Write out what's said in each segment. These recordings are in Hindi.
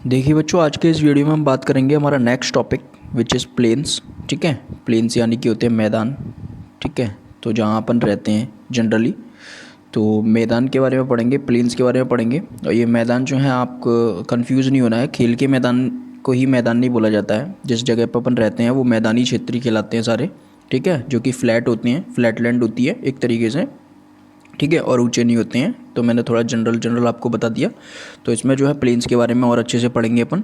देखिए बच्चों, आज के इस वीडियो में हम बात करेंगे हमारा next topic which is plains. ठीक है, प्लेन्स यानी कि होते हैं मैदान। ठीक है, तो जहाँ अपन रहते हैं जनरली, तो मैदान के बारे में पढ़ेंगे, प्लेन्स के बारे में पढ़ेंगे। और ये मैदान जो है, आपको कंफ्यूज नहीं होना है, खेल के मैदान को ही मैदान नहीं बोला जाता है। जिस जगह पर अपन रहते हैं वो मैदानी क्षेत्र ही कहलाते हैं सारे। ठीक है, जो कि फ्लैट होते हैं, फ्लैट लैंड होती है एक तरीके से। ठीक है, और ऊंचे नहीं होते हैं। तो मैंने थोड़ा जनरल आपको बता दिया। तो इसमें जो है प्लेन्स के बारे में और अच्छे से पढ़ेंगे अपन।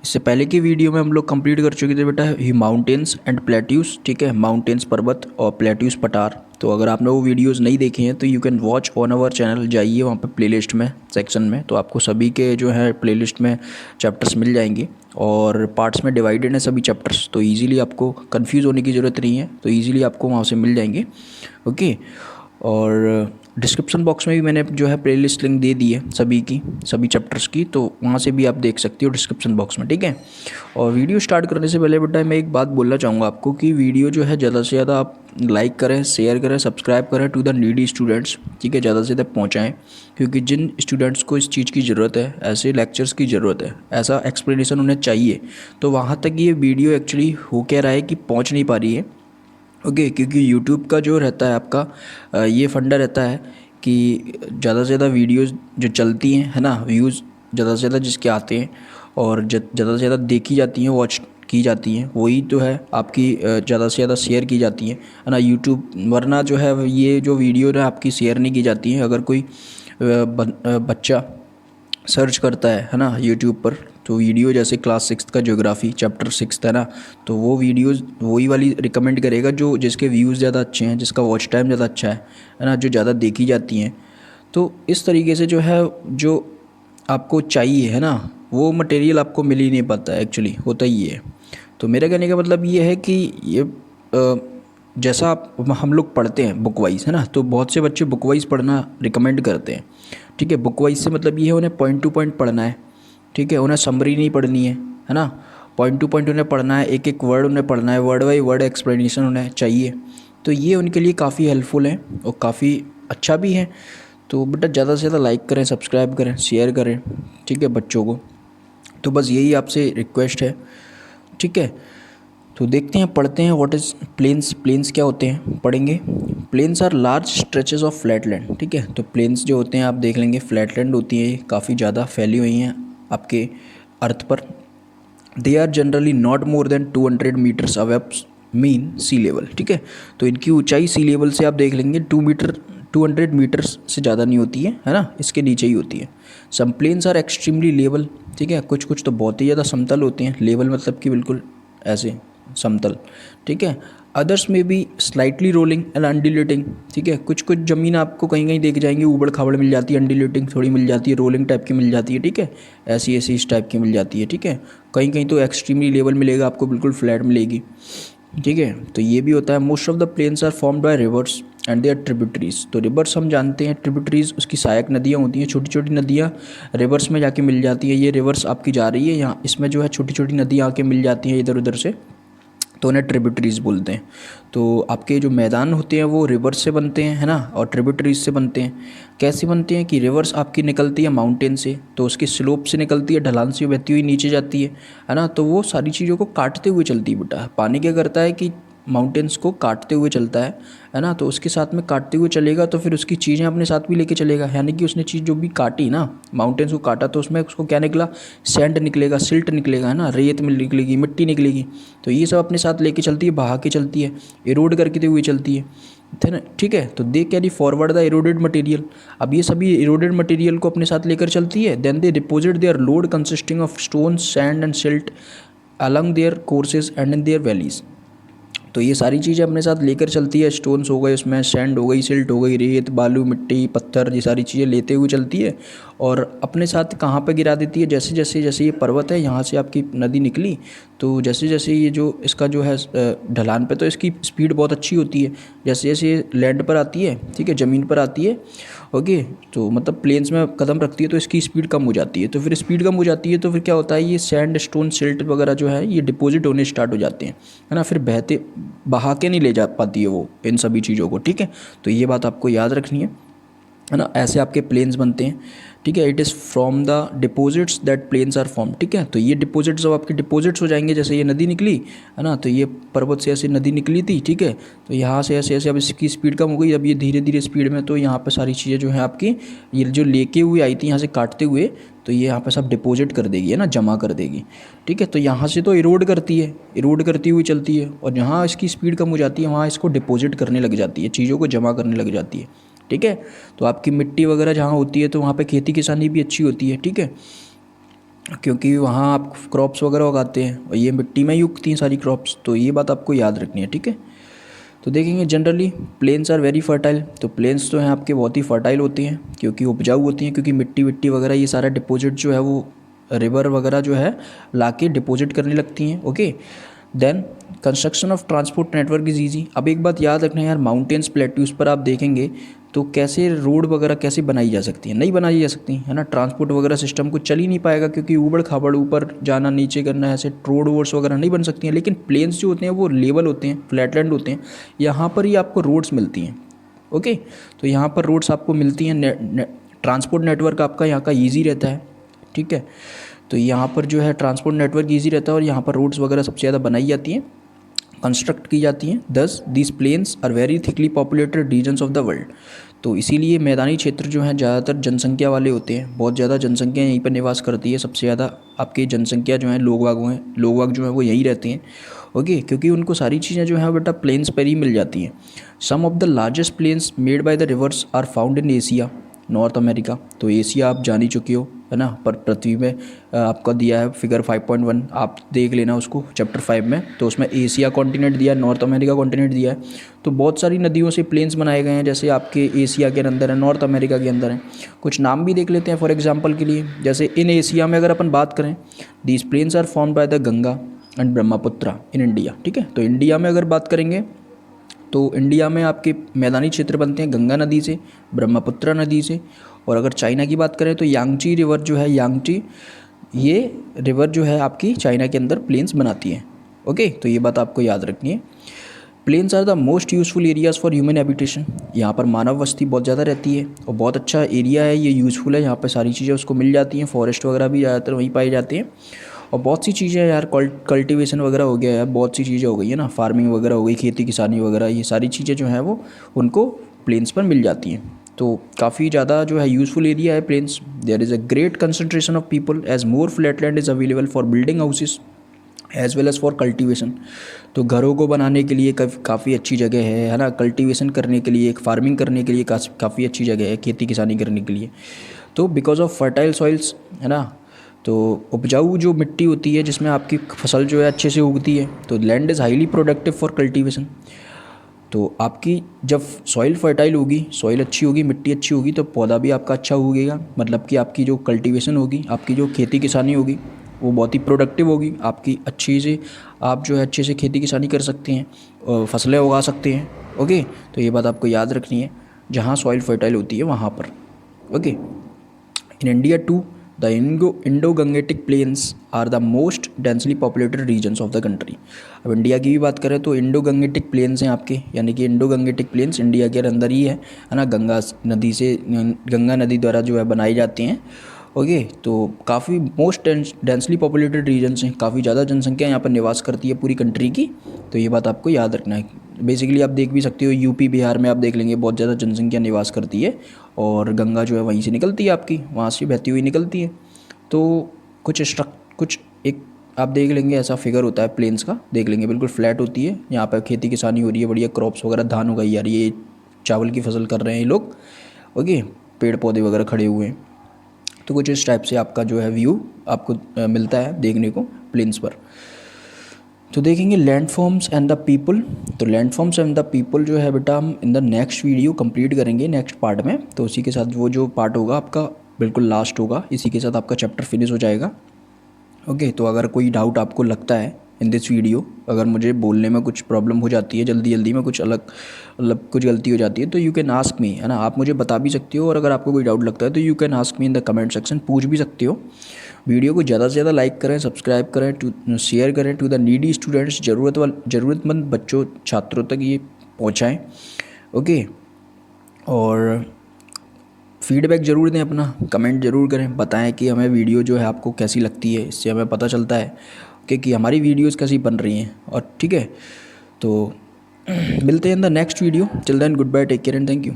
इससे पहले की वीडियो में हम लोग कंप्लीट कर चुके थे बेटा ही माउंटेन्स एंड प्लेट्यूज। ठीक है, माउंटेन्स पर्वत और प्लेट्यूज पठार। तो अगर आपने वो वीडियोस नहीं देखे हैं तो you can watch on our channel, जाइए वहाँ पे प्लेलिस्ट में, सेक्शन में, तो आपको सभी के जो है प्लेलिस्ट में चैप्टर्स मिल जाएंगे। और पार्ट्स में डिवाइडेड हैं सभी चैप्टर्स, तो ईजिली आपको कन्फ्यूज़ होने की ज़रूरत नहीं है, तो ईजिली आपको वहाँ से मिल जाएंगे। ओके, और डिस्क्रिप्शन बॉक्स में भी मैंने जो है प्लेलिस्ट लिंक दे दी है सभी की, सभी चैप्टर्स की, तो वहाँ से भी आप देख सकते हो डिस्क्रिप्शन बॉक्स में। ठीक है, और वीडियो स्टार्ट करने से पहले बेटा मैं एक बात बोलना चाहूँगा आपको कि वीडियो जो है ज़्यादा से ज़्यादा आप लाइक करें, शेयर करें, सब्सक्राइब करें टू द नीडी स्टूडेंट्स। ठीक है, ज़्यादा से ज़्यादा पहुँचाएँ, क्योंकि जिन स्टूडेंट्स को इस चीज़ की ज़रूरत है, ऐसे लेक्चर्स की ज़रूरत है, ऐसा एक्सप्लेनेशन उन्हें चाहिए, तो वहाँ तक ये वीडियो एक्चुअली हो क्या रहा है कि पहुँच नहीं पा रही है। ओके, क्योंकि यूट्यूब का जो रहता है आपका ये फंडा रहता है कि ज़्यादा से ज़्यादा वीडियोस जो चलती हैं, है ना, व्यूज़ ज़्यादा से ज़्यादा जिसके आते हैं और ज़्यादा से ज़्यादा देखी जाती हैं, वॉच की जाती हैं, वही तो है आपकी ज़्यादा से ज़्यादा शेयर की जाती हैं, है ना, यूट्यूब। वरना जो है ये जो वीडियो है आपकी शेयर नहीं की जाती है। अगर कोई बच्चा सर्च करता है ना यूट्यूब पर, तो वीडियो जैसे क्लास 6 का ज्योग्राफी चैप्टर 6 है ना, तो वो वीडियोस वही वाली रिकमेंड करेगा जो जिसके व्यूज़ ज़्यादा अच्छे हैं, जिसका वॉच टाइम ज़्यादा अच्छा है ना, जो ज़्यादा देखी जाती हैं। तो इस तरीके से जो है, जो आपको चाहिए है ना, वो मटेरियल आपको मिल ही नहीं पाता है, एक्चुअली होता ही है। तो मेरा कहने का मतलब ये है कि ये जैसा आप हम लोग पढ़ते हैं बुक वाइज, है ना, तो बहुत से बच्चे बुक वाइज पढ़ना रिकमेंड करते हैं। ठीक है, बुक वाइज से मतलब ये है उन्हें पॉइंट टू पॉइंट पढ़ना है। ठीक है, उन्हें समरी नहीं पढ़नी है ना, पॉइंट टू पॉइंट उन्हें पढ़ना है, एक एक वर्ड उन्हें पढ़ना है, वर्ड बाई वर्ड एक्सप्लेनेशन उन्हें चाहिए। तो ये उनके लिए काफ़ी हेल्पफुल है और काफ़ी अच्छा भी है। तो बेटा ज़्यादा से ज़्यादा लाइक करें, सब्सक्राइब करें, शेयर करें। ठीक है बच्चों को, तो बस यही आपसे रिक्वेस्ट है। ठीक है, तो देखते हैं, पढ़ते हैं व्हाट इज़ प्लेन्स। प्लेन्स क्या होते हैं पढ़ेंगे। Plains are large stretches of flat land. ठीक है, तो प्लेन्स जो होते हैं आप देख लेंगे, फ्लैट लैंड होती है, काफ़ी ज़्यादा फैली हुई हैं आपके अर्थ पर। They are generally not more than 200 metres above mean sea level. ठीक है, तो इनकी ऊंचाई सी लेवल से आप देख लेंगे 200 मीटर्स से ज़्यादा नहीं होती है ना, इसके नीचे ही होती है। सम प्लेन्स आर एक्सट्रीमली लेवल। ठीक है, कुछ कुछ तो बहुत ही ज़्यादा समतल होते हैं, लेवल मतलब कि बिल्कुल ऐसे समतल। ठीक है, अदर्स में भी स्लाइटली रोलिंग एंड अंडुलेटिंग। ठीक है, कुछ कुछ ज़मीन आपको कहीं कहीं देख जाएंगे ऊबड़ खाबड़ मिल जाती है, अंडुलेटिंग थोड़ी मिल जाती है, रोलिंग टाइप की मिल जाती है। ठीक है, ऐसी ऐसी इस टाइप की मिल जाती है। ठीक है, कहीं कहीं तो एक्सट्रीमली लेवल मिलेगा आपको, बिल्कुल फ्लैट मिलेगी। ठीक है, तो ये भी होता है। Most of the plains are formed by rivers and their tributaries. तो रिवर्स हम जानते हैं, ट्रिब्यूटरीज उसकी सहायक नदियाँ होती हैं, छोटी छोटी नदियाँ रिवर्स में जाके मिल जाती है। ये रिवर्स आपकी जा रही है यहाँ, इसमें जो है छोटी छोटी नदियाँ आके मिल जाती हैं इधर उधर से, तो उन्हें ट्रिब्यूटरीज बोलते हैं। तो आपके जो मैदान होते हैं वो रिवर्स से बनते हैं, है ना, और ट्रिब्यूटरीज से बनते हैं। कैसे बनते हैं कि रिवर्स आपकी निकलती है माउंटेन से, तो उसकी स्लोप से निकलती है, ढलान से बहती हुई नीचे जाती है ना, तो वो सारी चीज़ों को काटते हुए चलती है बेटा। पानी क्या करता है कि माउंटेन्स को काटते हुए चलता है ना, तो उसके साथ में काटते हुए चलेगा तो फिर उसकी चीज़ें अपने साथ भी लेके चलेगा। यानी कि उसने चीज़ जो भी काटी ना, माउंटेन्स को काटा, तो उसमें उसको क्या निकला, सैंड निकलेगा, सिल्ट निकलेगा, है ना, रेत में निकलेगी, मिट्टी निकलेगी। तो ये सब अपने साथ लेके चलती है, बहा के चलती है, इरोड करके हुए चलती है ना। ठीक है, तो they carry forward the eroded material. अब ये सभी इरोडेड मटेरियल को अपने साथ लेकर चलती है। Then they deposit their load consisting of stone, sand and silt along their courses and in their valleys. तो ये सारी चीज़ें अपने साथ लेकर चलती है, स्टोन्स हो गए, उसमें सैंड हो गई, सिल्ट हो गई, रेत, बालू, मिट्टी, पत्थर, ये सारी चीज़ें लेते हुए चलती है। और अपने साथ कहाँ पर गिरा देती है, जैसे जैसे जैसे ये पर्वत है, यहाँ से आपकी नदी निकली, तो जैसे जैसे ये जो इसका जो है ढलान पे, तो इसकी स्पीड बहुत अच्छी होती है। जैसे जैसे ये लैंड पर आती है, ठीक है, ज़मीन पर आती है, ओके, तो मतलब प्लेन्स में कदम रखती है तो इसकी स्पीड कम हो जाती है। तो फिर स्पीड कम हो जाती है तो फिर क्या होता है, ये सैंड, स्टोन, सिल्ट वगैरह जो है ये डिपॉजिट होने स्टार्ट हो जाते हैं, है ना, फिर बहते बहा के नहीं ले जा पाती है वो इन सभी चीज़ों को। ठीक है, तो ये बात आपको याद रखनी है। है ना, ऐसे आपके प्लेन्स बनते हैं। ठीक है, it is from the deposits that plains are form. ठीक है, तो ये डिपॉजिट्स जब आपके डिपॉजिट्स हो जाएंगे, जैसे ये नदी निकली है ना, तो ये पर्वत से ऐसे नदी निकली थी। ठीक है, तो यहाँ से ऐसे ऐसे अब इसकी स्पीड कम हो गई, अब ये धीरे धीरे स्पीड में, तो यहाँ पर सारी चीज़ें जो है आपकी ये जो लेके हुए आई थी यहाँ से काटते हुए, तो ये यहाँ पर सब डिपॉजिट कर देगी, है ना, जमा कर देगी। ठीक है, तो यहाँ से तो इरोड करती है, इरोड करती हुई चलती है, और जहाँ इसकी स्पीड कम हो जाती है वहाँ इसको डिपॉजिट करने लग जाती है, चीज़ों को जमा करने लग जाती है। ठीक है, तो आपकी मिट्टी वगैरह जहाँ होती है तो वहाँ पे खेती किसानी भी अच्छी होती है। ठीक है, क्योंकि वहाँ आप क्रॉप्स वगैरह उगाते हैं और ये मिट्टी में ही उगती हैं सारी क्रॉप्स, तो ये बात आपको याद रखनी है। ठीक है, तो देखेंगे generally plains are very fertile. तो प्लेन्स तो हैं आपके बहुत ही फर्टाइल होती हैं क्योंकि उपजाऊ होती हैं, क्योंकि मिट्टी विट्टी वगैरह ये सारा डिपॉजिट जो है वो रिवर वगैरह जो है लाके डिपॉजिट करने लगती हैं। Okay, then construction of transport network is easy. अब एक बात याद रखना है यार, माउंटेन्स प्लेट्यूज पर आप देखेंगे तो कैसे रोड वगैरह कैसे बनाई जा सकती है, नहीं बनाई जा सकती है ना, ट्रांसपोर्ट वगैरह सिस्टम कुछ चल ही नहीं पाएगा क्योंकि ऊबड़ खाबड़ ऊपर जाना नीचे करना, ऐसे रोड वोड्स वगैरह नहीं बन सकती हैं। लेकिन प्लेन्स जो होते हैं वो लेवल होते हैं, फ्लैटलैंड होते हैं, यहाँ पर ही आपको रोड्स मिलती हैं। ओके, तो यहाँ पर रोड्स आपको मिलती हैं, ट्रांसपोर्ट नेटवर्क आपका यहाँ का ईजी रहता है। ठीक है, तो यहाँ पर जो है ट्रांसपोर्ट नेटवर्क ईजी रहता है और यहाँ पर रोड्स वगैरह सबसे ज़्यादा बनाई जाती हैं, कंस्ट्रक्ट की जाती हैं। Thus these plains are very thickly populated regions of the world. तो इसीलिए मैदानी क्षेत्र जो हैं ज़्यादातर जनसंख्या वाले होते हैं, बहुत ज़्यादा जनसंख्या यहीं पर निवास करती है, सबसे ज़्यादा आपकी जनसंख्या जो है लोग वाग जो हैं वो यहीं रहते हैं। ओके, क्योंकि उनको सारी चीज़ें जो हैं बेटा प्लेन्स पर ही मिल जाती हैं। Some of the largest plains made by the rivers are found in Asia, North America. तो एशिया आप जान ही चुके हो, है ना, पर पृथ्वी में आपका दिया है फिगर 5.1, आप देख लेना उसको चैप्टर 5 में, तो उसमें एशिया कॉन्टिनेंट दिया है, नॉर्थ अमेरिका कॉन्टिनेंट दिया है। तो बहुत सारी नदियों से प्लेन्स बनाए गए हैं, जैसे आपके एशिया के अंदर है, नॉर्थ अमेरिका के अंदर है। कुछ नाम भी देख लेते हैं फॉर एग्जाम्पल के लिए, जैसे इन एशिया में अगर अपन बात करें, these plains are formed by the Ganga and Brahmaputra in India. ठीक है, तो इंडिया में अगर बात करेंगे तो इंडिया में आपके मैदानी क्षेत्र बनते हैं गंगा नदी से, ब्रह्मपुत्रा नदी से, और अगर चाइना की बात करें तो यांगची रिवर जो है, यांगची ये रिवर जो है आपकी चाइना के अंदर प्लेन्स बनाती है। ओके, तो ये बात आपको याद रखनी है। Plains are the most useful areas for human habitation. यहाँ पर मानव बस्ती बहुत ज़्यादा रहती है और बहुत अच्छा एरिया है ये, यूज़फुल है, यहाँ पर सारी चीज़ें उसको मिल जाती हैं, फॉरेस्ट वगैरह भी ज़्यादातर वहीं पाई जाती हैं। और बहुत सी चीज़ें यार, कल्टीवेशन वगैरह हो गया यार, बहुत सी चीज़ें हो गई है ना, फार्मिंग वगैरह हो गई, खेती किसानी वगैरह, ये सारी चीज़ें जो हैं वो उनको प्लेन्स पर मिल जाती हैं। तो काफ़ी ज़्यादा जो है यूज़फुल एरिया है plains. There is a great concentration of people as more flatland is available for building houses as well as for cultivation. तो घरों को बनाने के लिए काफ़ी अच्छी जगह है ना, कल्टीवेशन करने के लिए, फार्मिंग करने के लिए काफ़ी अच्छी जगह है, खेती किसानी करने के लिए। तो बिकॉज ऑफ फर्टाइल सॉइल्स, है ना, तो उपजाऊ जो मिट्टी होती है जिसमें आपकी फसल जो है अच्छे से उगती है, तो land is highly productive for cultivation. तो आपकी जब सॉइल फर्टाइल होगी, सॉइल अच्छी होगी, मिट्टी अच्छी होगी, तो पौधा भी आपका अच्छा उगेगा, मतलब कि आपकी जो कल्टीवेशन होगी, आपकी जो खेती किसानी होगी वो बहुत ही प्रोडक्टिव होगी आपकी, अच्छी से आप जो है अच्छे से खेती किसानी कर सकते हैं और फसलें उगा सकते हैं। ओके, तो ये बात आपको याद रखनी है जहाँ सॉइल फर्टाइल होती है वहाँ पर। Okay, in India too the Indo Gangetic plains are the most densely populated regions of the country. अब इंडिया की भी बात करें तो इंडो गंगेटिक प्लेन्स हैं आपके, यानी कि इंडो गंगेटिक प्लेन्स इंडिया के अंदर ही है ना, गंगा नदी द्वारा जो है बनाई जाती हैं। ओके, तो काफ़ी मोस्ट डेंसली पॉपुलेटेड रीजन्स हैं, काफ़ी ज़्यादा जनसंख्या यहाँ पर निवास करती है पूरी कंट्री की, तो ये बात आपको याद रखना है। बेसिकली आप देख भी सकते हो यूपी बिहार में आप देख लेंगे बहुत ज़्यादा जनसंख्या निवास करती है और गंगा जो है वहीं से निकलती है आपकी, वहाँ से बहती हुई निकलती है। तो कुछ एक आप देख लेंगे ऐसा फिगर होता है प्लेन्स का, देख लेंगे बिल्कुल फ्लैट होती है, यहाँ पर खेती किसानी हो रही है, बढ़िया क्रॉप्स वगैरह, धान उगाई जा रही है, चावल की फसल कर रहे हैं ये लोग। ओके, पेड़ पौधे वगैरह खड़े हुए हैं, तो कुछ इस टाइप से आपका जो है व्यू आपको मिलता है देखने को प्लेन्स पर। तो देखेंगे लैंडफॉर्म्स एंड द पीपल। तो लैंडफॉर्म्स एंड द पीपल जो है बेटा हम इन द नेक्स्ट वीडियो कंप्लीट करेंगे नेक्स्ट पार्ट में, तो उसी के साथ वो जो पार्ट होगा आपका बिल्कुल लास्ट होगा, इसी के साथ आपका चैप्टर फिनिश हो जाएगा। ओके, तो अगर कोई डाउट आपको लगता है इन दिस वीडियो, अगर मुझे बोलने में कुछ प्रॉब्लम हो जाती है, जल्दी में कुछ अलग मतलब कुछ गलती हो जाती है, तो यू कैन आस्क मी, है ना, आप मुझे बता भी सकते हो, और अगर आपको कोई डाउट लगता है तो you can ask me in the comment section, पूछ भी सकते हो। वीडियो को ज़्यादा से ज़्यादा लाइक करें, सब्सक्राइब करें, शेयर करें टू द नीडी स्टूडेंट्स, ज़रूरतमंद बच्चों छात्रों तक ये पहुँचाएँ। ओके, और फीडबैक ज़रूर दें अपना, कमेंट ज़रूर करें, बताएं कि हमें वीडियो जो है आपको कैसी लगती है। इससे हमें पता चलता है कि हमारी वीडियोस कैसी बन रही हैं। और ठीक है, तो मिलते हैं in the next video. Till then good bye, take care and thank you.